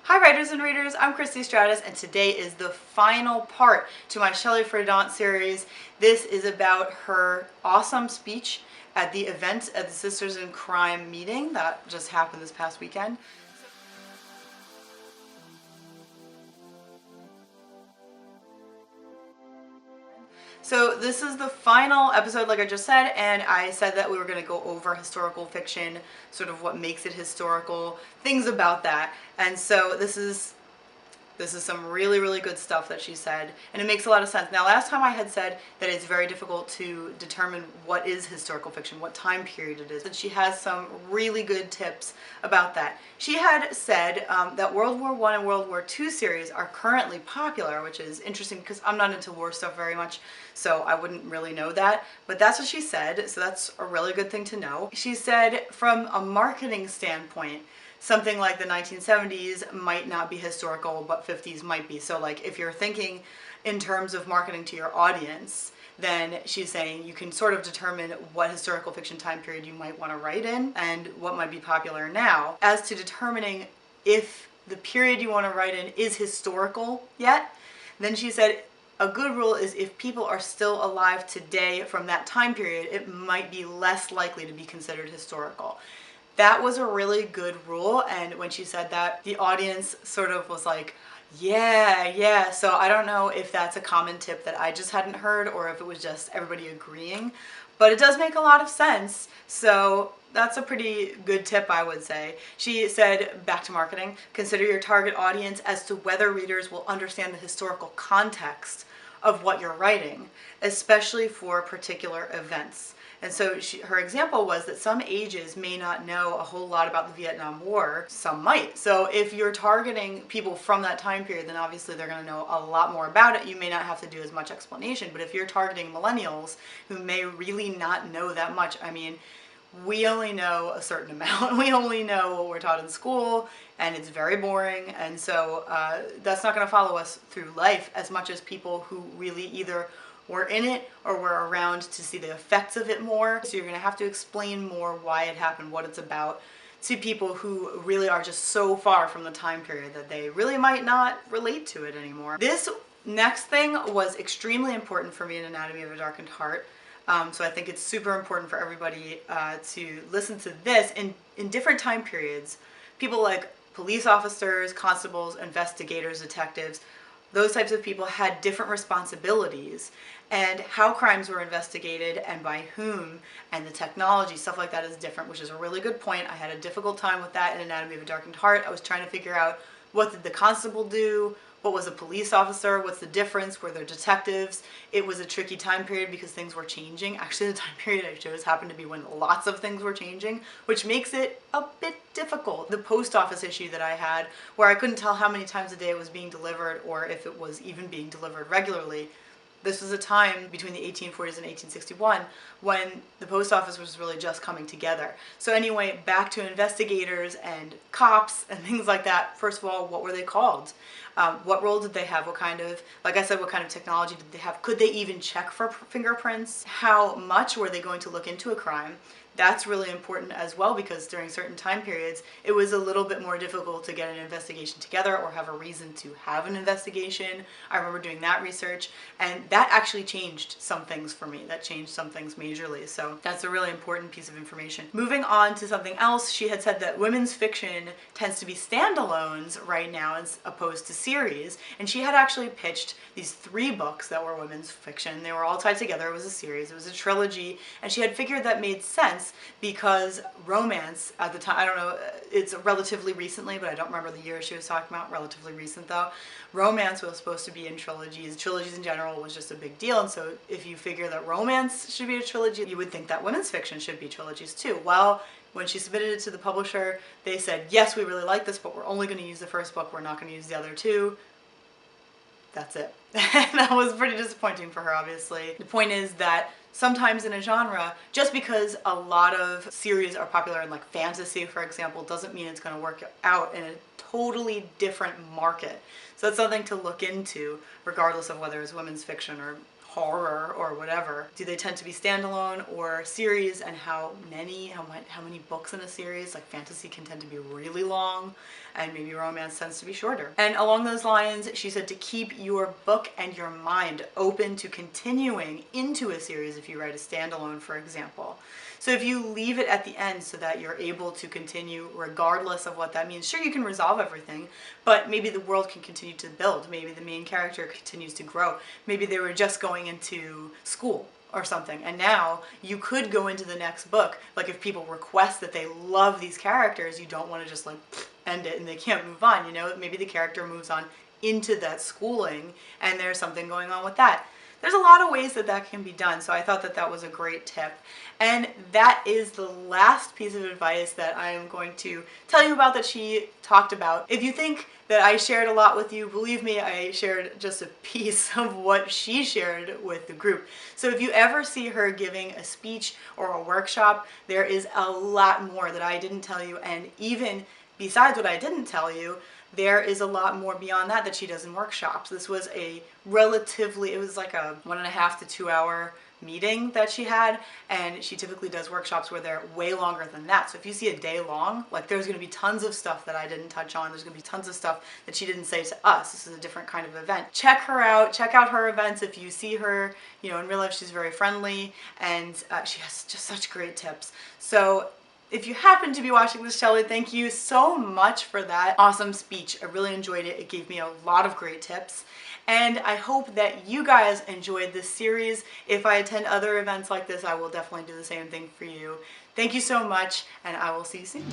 Hi writers and readers, I'm Christy Stratus and today is the final part to my Shelley Freydont series. This is about her awesome speech at the event at the Sisters in Crime meeting that just happened this past weekend. So this is the final episode, like I just said, and I said that we were going to go over historical fiction, sort of what makes it historical, things about that. And so this is some really, really good stuff that she said, and it makes a lot of sense. Now, last time I had said that it's very difficult to determine what is historical fiction, what time period it is, and she has some really good tips about that. She had said that World War I and World War II series are currently popular, which is interesting because I'm not into war stuff very much, so I wouldn't really know that, but that's what she said, so that's a really good thing to know. She said from a marketing standpoint, something like the 1970s might not be historical, but 50s might be. So like if you're thinking in terms of marketing to your audience, then she's saying you can sort of determine what historical fiction time period you might want to write in and what might be popular now. As to determining if the period you want to write in is historical yet, then she said a good rule is if people are still alive today from that time period, it might be less likely to be considered historical. That was a really good rule, and when she said that, the audience sort of was like, yeah. So I don't know if that's a common tip that I just hadn't heard or if it was just everybody agreeing, but it does make a lot of sense. So that's a pretty good tip, I would say. She said, back to marketing, consider your target audience as to whether readers will understand the historical context of what you're writing, especially for particular events. And so her example was that some ages may not know a whole lot about the Vietnam War, some might. So if you're targeting people from that time period, then obviously they're going to know a lot more about it. You may not have to do as much explanation, but if you're targeting millennials who may really not know that much, I mean, we only know a certain amount. We only know what we're taught in school, and it's very boring, and so that's not going to follow us through life as much as people who really either were in it or were around to see the effects of it more. So you're going to have to explain more why it happened, what it's about, to people who really are just so far from the time period that they really might not relate to it anymore. This next thing was extremely important for me in Anatomy of a Darkened Heart. So I think it's super important for everybody to listen to this. In different time periods, people like police officers, constables, investigators, detectives, those types of people had different responsibilities, and how crimes were investigated and by whom and the technology, stuff like that is different, which is a really good point. I had a difficult time with that in Anatomy of a Darkened Heart. I was trying to figure out what did the constable do, what was a police officer, what's the difference, were there detectives? It was a tricky time period because things were changing. Actually, the time period I chose happened to be when lots of things were changing, which makes it a bit difficult. The post office issue that I had, where I couldn't tell how many times a day it was being delivered or if it was even being delivered regularly, this was a time between the 1840s and 1861 when the post office was really just coming together. So anyway, back to investigators and cops and things like that. First of all, what were they called? What role did they have? What kind of, like I said, what kind of technology did they have? Could they even check for fingerprints? How much were they going to look into a crime? That's really important as well, because during certain time periods, it was a little bit more difficult to get an investigation together or have a reason to have an investigation. I remember doing that research, and that actually changed some things for me. That changed some things majorly, so that's a really important piece of information. Moving on to something else, she had said that women's fiction tends to be standalones right now as opposed to series, and she had actually pitched these 3 books that were women's fiction. They were all tied together. It was a series. It was a trilogy, and she had figured that made sense because romance at the time, I don't know, it's relatively recently, but I don't remember the year she was talking about, relatively recent though, romance was supposed to be in trilogies. Trilogies in general was just a big deal, and so if you figure that romance should be a trilogy, you would think that women's fiction should be trilogies too. Well, when she submitted it to the publisher, they said, yes, we really like this, but we're only going to use the first book, we're not going to use the other 2. That's it. And that was pretty disappointing for her, obviously. The point is that sometimes in a genre, just because a lot of series are popular in like fantasy, for example, doesn't mean it's going to work out in a totally different market. So that's something to look into, regardless of whether it's women's fiction or horror or whatever, do they tend to be standalone or series, and how many books in a series? Like fantasy can tend to be really long and maybe romance tends to be shorter. And along those lines, she said to keep your book and your mind open to continuing into a series if you write a standalone, for example. So if you leave it at the end so that you're able to continue regardless of what that means, sure, you can resolve everything, but maybe the world can continue to build. Maybe the main character continues to grow. Maybe they were just going into school or something, and now you could go into the next book. Like if people request that they love these characters, you don't want to just like end it and they can't move on, you know? Maybe the character moves on into that schooling and there's something going on with that. There's a lot of ways that that can be done, so I thought that that was a great tip. And that is the last piece of advice that I am going to tell you about that she talked about. If you think that I shared a lot with you, believe me, I shared just a piece of what she shared with the group. So if you ever see her giving a speech or a workshop, there is a lot more that I didn't tell you, and even besides what I didn't tell you, there is a lot more beyond that that she does in workshops. This was a relatively, it was like a 1.5 to 2 hour meeting that she had, and she typically does workshops where they're way longer than that. So if you see a day long, like there's going to be tons of stuff that I didn't touch on. There's going to be tons of stuff that she didn't say to us. This is a different kind of event. Check her out. Check out her events. If you see her, you know, in real life, she's very friendly, and she has just such great tips. So if you happen to be watching this, Shelley, thank you so much for that awesome speech. I really enjoyed it. It gave me a lot of great tips. And I hope that you guys enjoyed this series. If I attend other events like this, I will definitely do the same thing for you. Thank you so much, and I will see you soon.